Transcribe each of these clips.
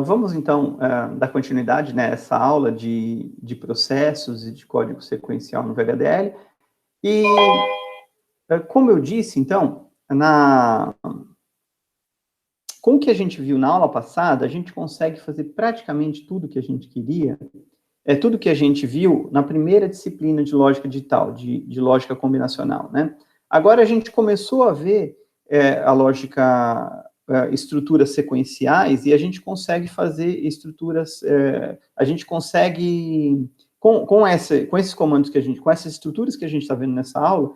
Vamos, então, dar continuidade nessa aula de processos e de código sequencial no VHDL. E, como eu disse, então, com o que a gente viu na aula passada, a gente consegue fazer praticamente tudo que a gente queria, tudo que a gente viu na primeira disciplina de lógica digital, de lógica combinacional, né? Agora a gente começou a ver a lógica, estruturas sequenciais, e a gente consegue fazer estruturas, a gente consegue, com esses comandos que a gente, com essas estruturas que a gente está vendo nessa aula,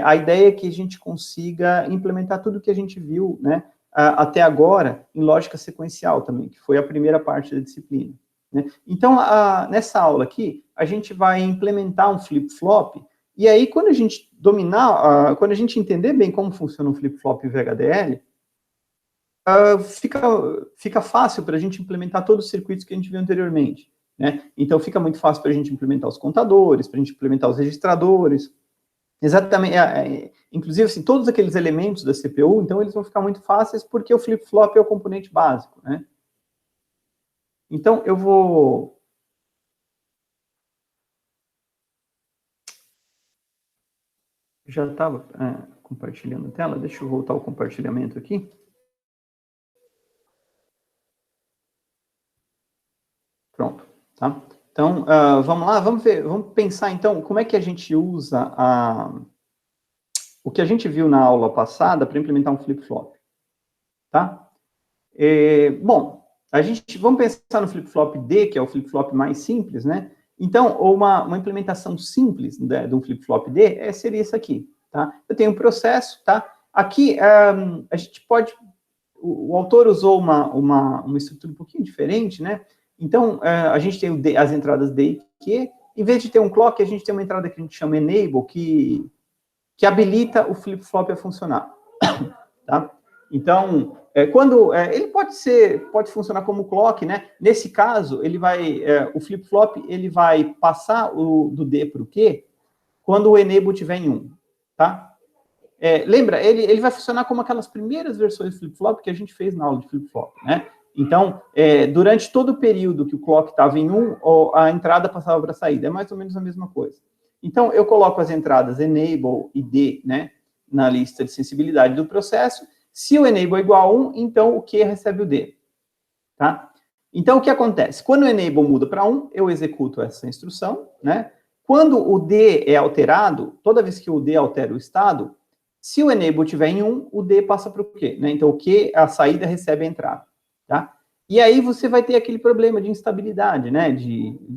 a ideia é que a gente consiga implementar tudo que a gente viu, né, até agora, em lógica sequencial também, que foi a primeira parte da disciplina, né? Então, nessa aula aqui, a gente vai implementar um flip-flop, e aí, quando a gente dominar, quando a gente entender bem como funciona um flip-flop VHDL, fica fácil para a gente implementar todos os circuitos que a gente viu anteriormente, né? Então, fica muito fácil para a gente implementar os contadores, para a gente implementar os registradores, exatamente, inclusive, assim, todos aqueles elementos da CPU, então, eles vão ficar muito fáceis, porque o flip-flop é o componente básico, né? Então, eu vou... Já estava compartilhando a tela, deixa eu voltar ao compartilhamento aqui. Pronto, tá? Então, vamos lá, vamos pensar, então, como é que a gente usa o que a gente viu na aula passada para implementar um flip-flop, tá? Bom, vamos pensar no flip-flop D, que é o flip-flop mais simples, né? Então, uma implementação simples de um flip-flop D seria isso aqui, tá? Eu tenho um processo, tá? Aqui, a gente pode... O autor usou uma estrutura um pouquinho diferente, né? Então, a gente tem as entradas D e Q. Em vez de ter um clock, a gente tem uma entrada que a gente chama enable, que habilita o flip-flop a funcionar, tá? Então, ele pode funcionar como clock, né? Nesse caso, o flip-flop, ele vai passar do D para o Q quando o enable estiver em 1, tá? Lembra, ele vai funcionar como aquelas primeiras versões de flip-flop que a gente fez na aula de flip-flop, né? Então, durante todo o período que o clock estava em 1, a entrada passava para a saída. É mais ou menos a mesma coisa. Então, eu coloco as entradas enable e D, né, na lista de sensibilidade do processo. Se o enable é igual a 1, então o Q recebe o D, tá? Então, o que acontece? Quando o enable muda para 1, eu executo essa instrução, né? Quando o D é alterado, toda vez que o D altera o estado, se o enable estiver em 1, o D passa para o Q, né? Então, o Q, a saída, recebe a entrada, tá? E aí você vai ter aquele problema de instabilidade, né?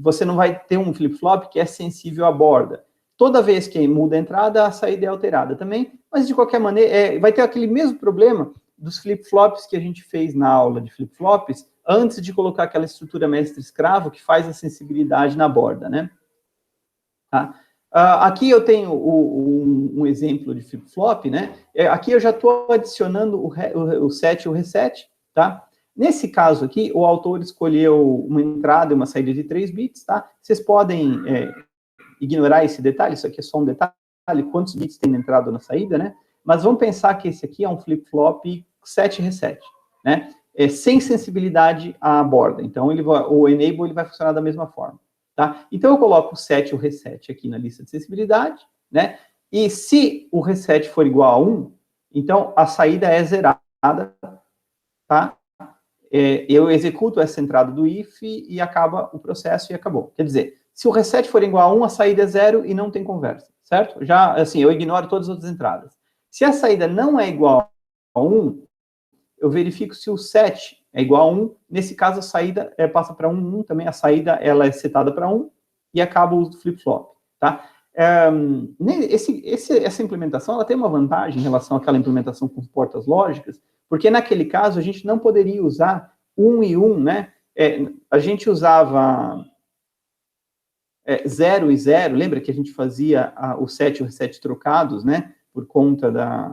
Você não vai ter um flip-flop que é sensível à borda. Toda vez que muda a entrada, a saída é alterada também, mas de qualquer maneira, vai ter aquele mesmo problema dos flip-flops que a gente fez na aula de flip-flops, antes de colocar aquela estrutura mestre-escravo que faz a sensibilidade na borda, né? Tá? Aqui eu tenho um exemplo de flip-flop, né? Aqui eu já estou adicionando o set e o reset, tá? Nesse caso aqui, o autor escolheu uma entrada e uma saída de 3 bits, tá? Vocês podem ignorar esse detalhe, isso aqui é só um detalhe, quantos bits tem na entrada ou na saída, né? Mas vamos pensar que esse aqui é um flip-flop set e reset, né? Sem sensibilidade à borda. Então, o enable ele vai funcionar da mesma forma. Tá? Então, eu coloco o set e o reset aqui na lista de sensibilidade, né? E se o reset for igual a 1, então a saída é zerada, tá? Eu executo essa entrada do if e acaba o processo e acabou. Quer dizer, se o reset for igual a 1, a saída é 0 e não tem conversa, certo? Já, assim, eu ignoro todas as outras entradas. Se a saída não é igual a 1, eu verifico se o set é igual a 1, nesse caso a saída passa para 1, 1 também, a saída ela é setada para 1 e acaba o flip-flop, tá? Essa implementação ela tem uma vantagem em relação àquela implementação com portas lógicas, porque naquele caso a gente não poderia usar 1 e 1, né? A gente usava 0 e 0, lembra que a gente fazia o set e o reset trocados, né? Por conta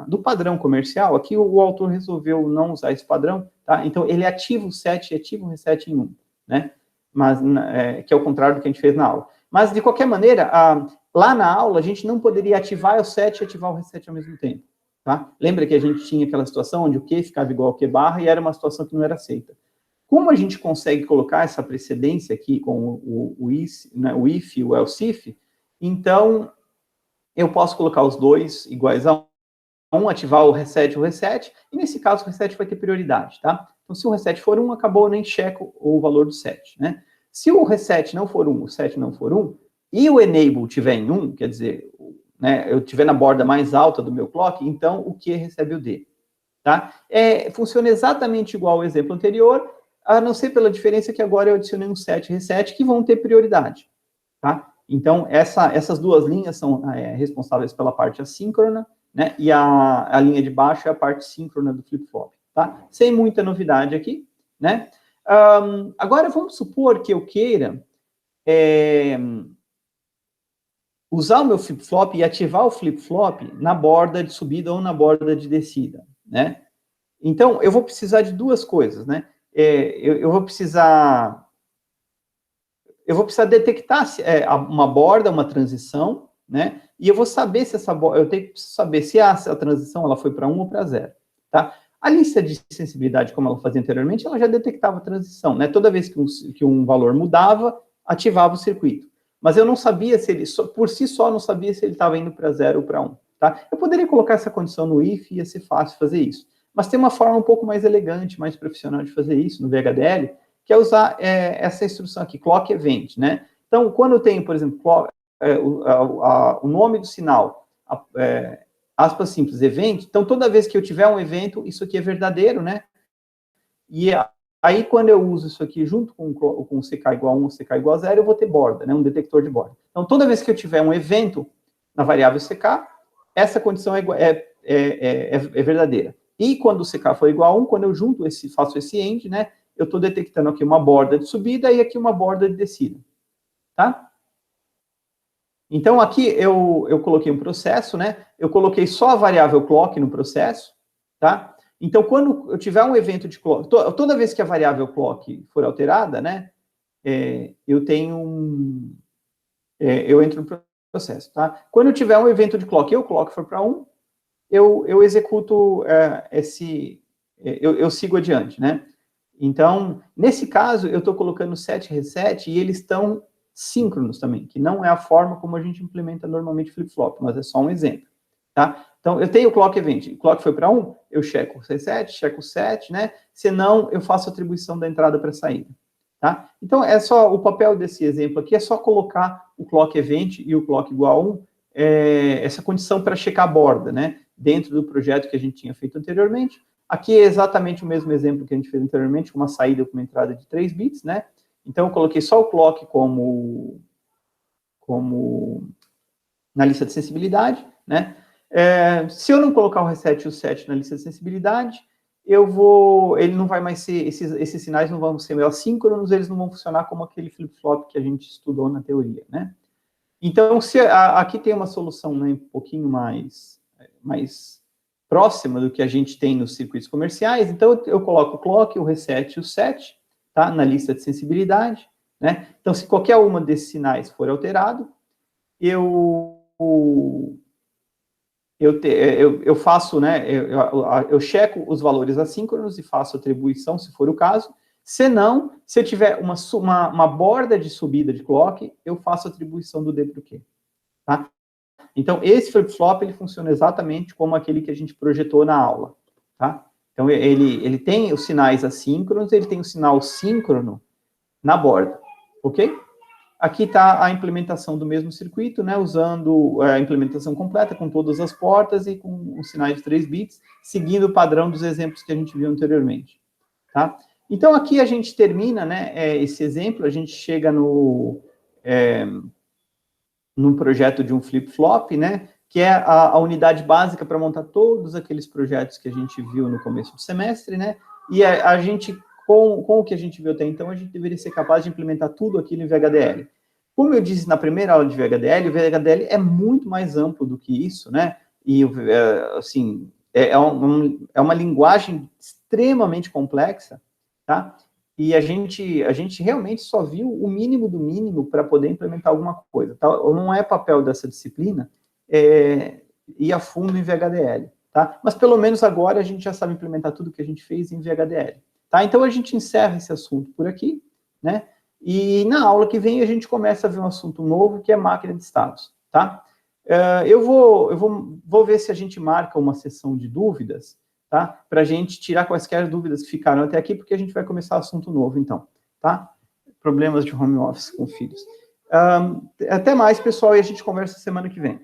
do padrão comercial. Aqui o autor resolveu não usar esse padrão, tá? Então, ele ativa o set e ativa o reset em 1, né? Mas, que é o contrário do que a gente fez na aula. Mas, de qualquer maneira, lá na aula, a gente não poderia ativar o set e ativar o reset ao mesmo tempo, tá? Lembra que a gente tinha aquela situação onde o Q ficava igual ao Q barra e era uma situação que não era aceita. Como a gente consegue colocar essa precedência aqui com o if, né, o if e o else if, então eu posso colocar os dois iguais a 1, ativar o reset, e nesse caso o reset vai ter prioridade, tá? Então, se o reset for 1, acabou, eu nem checo o valor do set, né? Se o reset não for 1, o set não for 1, e o enable tiver em 1, quer dizer, né, eu tiver na borda mais alta do meu clock, então o Q recebe o D, tá? Funciona exatamente igual ao exemplo anterior, a não ser pela diferença que agora eu adicionei um set e reset que vão ter prioridade, tá? Então, essas duas linhas são responsáveis pela parte assíncrona, né? E a linha de baixo é a parte síncrona do flip-flop, tá? Sem muita novidade aqui, né? Agora, vamos supor que eu queira usar o meu flip-flop e ativar o flip-flop na borda de subida ou na borda de descida, né? Então, eu vou precisar de duas coisas, né? Eu vou precisar detectar uma borda, uma transição, né? E eu vou saber se essa borda, eu tenho que saber se essa transição ela foi para 1 ou para 0, tá? A lista de sensibilidade, como ela fazia anteriormente, ela já detectava a transição, né? Toda vez que um valor mudava, ativava o circuito. Mas eu não sabia se ele, por si só, não sabia se ele estava indo para 0 ou para 1, tá? Eu poderia colocar essa condição no if e ia ser fácil fazer isso. Mas tem uma forma um pouco mais elegante, mais profissional de fazer isso no VHDL, que é usar essa instrução aqui, clock event, né? Então, quando eu tenho, por exemplo, o nome do sinal, aspas simples, event, então toda vez que eu tiver um evento, isso aqui é verdadeiro, né? E aí, quando eu uso isso aqui junto com o CK igual a 1, CK igual a 0, eu vou ter borda, né? Um detector de borda. Então, toda vez que eu tiver um evento na variável CK, essa condição é verdadeira. E quando o CK for igual a 1, quando eu junto faço esse end, né? Eu estou detectando aqui uma borda de subida e aqui uma borda de descida, tá? Então, aqui eu coloquei um processo, né? Eu coloquei só a variável clock no processo, tá? Então, quando eu tiver um evento de clock, toda vez que a variável clock for alterada, né? Eu tenho eu entro no processo, tá? Quando eu tiver um evento de clock e o clock for para 1, eu executo eu sigo adiante, né? Então, nesse caso, eu estou colocando set e reset e eles estão síncronos também, que não é a forma como a gente implementa normalmente flip-flop, mas é só um exemplo, tá? Então, eu tenho o clock event, o clock foi para 1, eu checo o reset, checo o set, né? Senão, eu faço a atribuição da entrada para a saída, tá? Então, o papel desse exemplo aqui é só colocar o clock event e o clock igual a 1, essa condição para checar a borda, né? Dentro do projeto que a gente tinha feito anteriormente. Aqui é exatamente o mesmo exemplo que a gente fez anteriormente, com uma saída com uma entrada de 3 bits, né? Então, eu coloquei só o clock como na lista de sensibilidade, né? Se eu não colocar o reset e o set na lista de sensibilidade, ele não vai mais ser, esses sinais não vão ser assíncronos, eles não vão funcionar como aquele flip-flop que a gente estudou na teoria, né? Então, aqui tem uma solução, né, um pouquinho mais próxima do que a gente tem nos circuitos comerciais, então eu coloco o clock, o reset e o set, tá, na lista de sensibilidade, né? Então, se qualquer uma desses sinais for alterado, eu faço, né, eu checo os valores assíncronos e faço atribuição, se for o caso. Se não, se eu tiver uma borda de subida de clock, eu faço atribuição do D para o Q, tá? Então, esse flip-flop, ele funciona exatamente como aquele que a gente projetou na aula, tá? Então, ele tem os sinais assíncronos, ele tem o sinal síncrono na borda, ok? Aqui está a implementação do mesmo circuito, né, usando a implementação completa, com todas as portas e com os sinais de 3 bits, seguindo o padrão dos exemplos que a gente viu anteriormente, tá? Então, aqui a gente termina, né, esse exemplo, a gente chega no projeto de um flip-flop, né, que é a unidade básica para montar todos aqueles projetos que a gente viu no começo do semestre, né, e a gente, com o que a gente viu até então, a gente deveria ser capaz de implementar tudo aquilo em VHDL. Como eu disse na primeira aula de VHDL, o VHDL é muito mais amplo do que isso, né, e, assim, é uma linguagem extremamente complexa, tá? E a gente realmente só viu o mínimo do mínimo para poder implementar alguma coisa, tá? Não é papel dessa disciplina ir a fundo em VHDL, tá? Mas pelo menos agora a gente já sabe implementar tudo que a gente fez em VHDL, tá? Então, a gente encerra esse assunto por aqui, né? E na aula que vem, a gente começa a ver um assunto novo, que é máquina de estados, tá? Eu vou ver se a gente marca uma sessão de dúvidas, tá? Para a gente tirar quaisquer dúvidas que ficaram até aqui, porque a gente vai começar assunto novo, então, tá? Problemas de home office com filhos. Até mais, pessoal, e a gente conversa semana que vem.